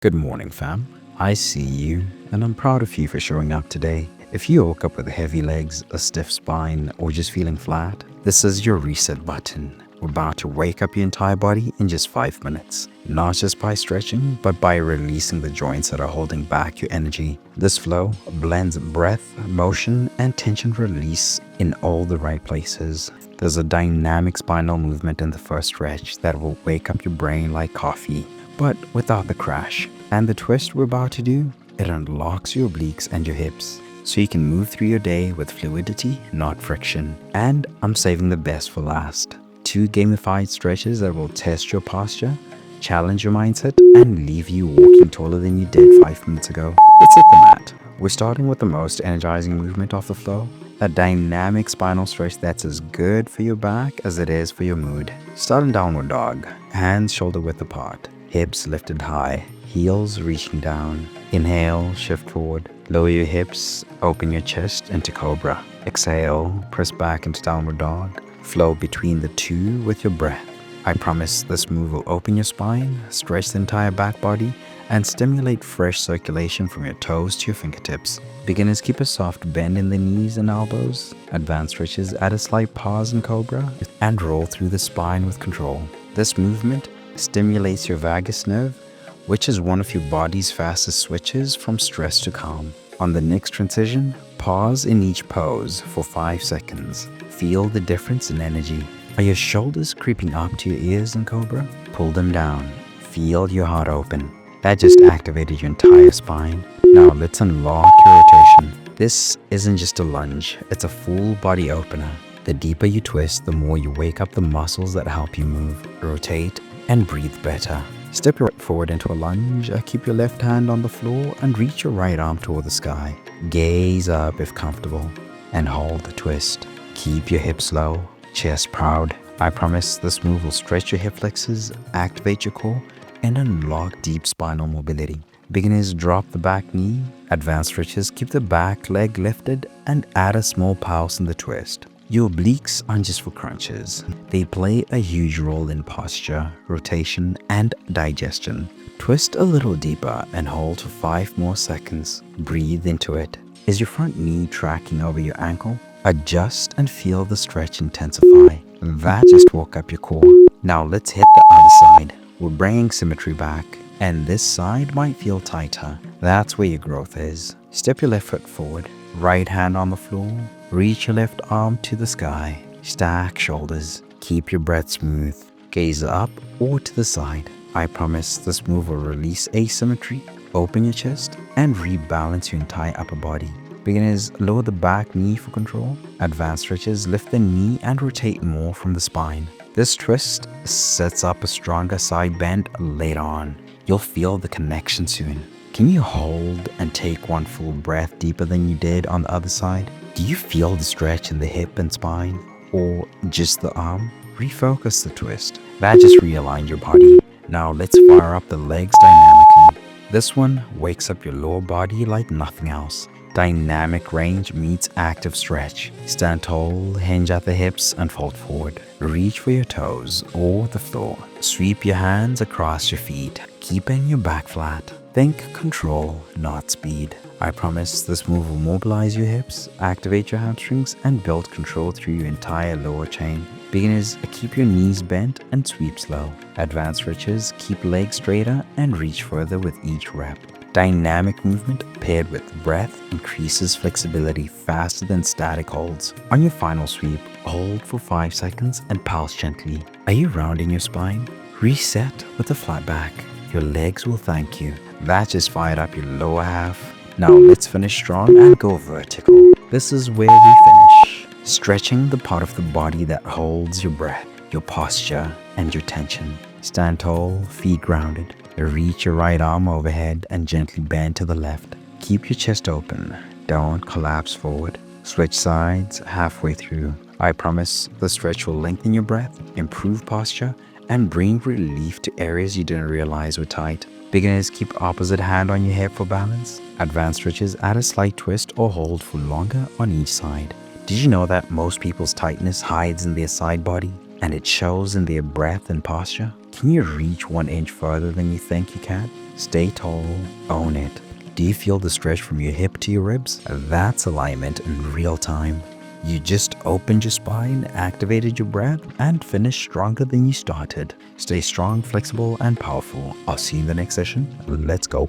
Good morning, fam. I see you, and I'm proud of you for showing up today. If you woke up with heavy legs, a stiff spine, or just feeling flat, this is your reset button. We're about to wake up your entire body in just 5 minutes. Not just by stretching, but by releasing the joints that are holding back your energy. This flow blends breath, motion, and tension release in all the right places. There's a dynamic spinal movement in the first stretch that will wake up your brain like coffee, but without the crash. And the twist we're about to do, it unlocks your obliques and your hips, so you can move through your day with fluidity, not friction. And I'm saving the best for last. 2 gamified stretches that will test your posture, challenge your mindset, and leave you walking taller than you did 5 minutes ago. Let's hit the mat. We're starting with the most energizing movement of the flow, a dynamic spinal stretch that's as good for your back as it is for your mood. Start in downward dog, hands shoulder width apart, hips lifted high, heels reaching down. Inhale, shift forward, lower your hips, open your chest into cobra. Exhale, press back into downward dog. Flow between the two with your breath. I promise this move will open your spine, stretch the entire back body, and stimulate fresh circulation from your toes to your fingertips. Beginners keep a soft bend in the knees and elbows. Advanced stretches add a slight pause in cobra and roll through the spine with control. This movement stimulates your vagus nerve, which is one of your body's fastest switches from stress to calm. On the next transition, pause in each pose for 5 seconds. Feel the difference in energy. Are your shoulders creeping up to your ears in cobra? Pull them down. Feel your heart open. That just activated your entire spine. Now let's unlock your rotation. This isn't just a lunge, it's a full body opener. The deeper you twist, the more you wake up the muscles that help you move, rotate, and breathe better. Step your right forward into a lunge, keep your left hand on the floor, and reach your right arm toward the sky. Gaze up if comfortable, and hold the twist. Keep your hips low, chest proud. I promise this move will stretch your hip flexors, activate your core, and unlock deep spinal mobility. Beginners drop the back knee. Advanced stretches keep the back leg lifted and add a small pulse in the twist. Your obliques aren't just for crunches. They play a huge role in posture, rotation, and digestion. Twist a little deeper and hold for 5 more seconds. Breathe into it. Is your front knee tracking over your ankle? Adjust and feel the stretch intensify. That just woke up your core. Now let's hit the other side. We're bringing symmetry back, and this side might feel tighter. That's where your growth is. Step your left foot forward, right hand on the floor. Reach your left arm to the sky. Stack shoulders. Keep your breath smooth. Gaze up or to the side. I promise this move will release asymmetry, open your chest, and rebalance your entire upper body. Beginners lower the back knee for control. Advanced stretches lift the knee and rotate more from the spine. This twist sets up a stronger side bend later on. You'll feel the connection soon. Can you hold and take one full breath deeper than you did on the other side? Do you feel the stretch in the hip and spine? Or just the arm? Refocus the twist. That just realigned your body. Now let's fire up the legs dynamically. This one wakes up your lower body like nothing else. Dynamic range meets active stretch. Stand tall, hinge at the hips, and fold forward. Reach for your toes or the floor. Sweep your hands across your feet, keeping your back flat. Think control, not speed. I promise this move will mobilize your hips, activate your hamstrings, and build control through your entire lower chain. Beginners, keep your knees bent and sweep slow. Advanced stretches, keep legs straighter and reach further with each rep. Dynamic movement paired with breath increases flexibility faster than static holds. On your final sweep, hold for 5 seconds and pulse gently. Are you rounding your spine? Reset with a flat back. Your legs will thank you. That just fired up your lower half. Now let's finish strong and go vertical. This is where we finish. Stretching the part of the body that holds your breath, your posture, and your tension. Stand tall, feet grounded. Reach your right arm overhead and gently bend to the left. Keep your chest open. Don't collapse forward. Switch sides halfway through. I promise the stretch will lengthen your breath, improve posture, and bring relief to areas you didn't realize were tight. Beginners keep opposite hand on your hip for balance. Advanced stretches add a slight twist or hold for longer on each side. Did you know that most people's tightness hides in their side body and it shows in their breath and posture? Can you reach 1 inch further than you think you can? Stay tall, own it. Do you feel the stretch from your hip to your ribs? That's alignment in real time. You just opened your spine, activated your breath, and finished stronger than you started. Stay strong, flexible, and powerful. I'll see you in the next session. Let's go.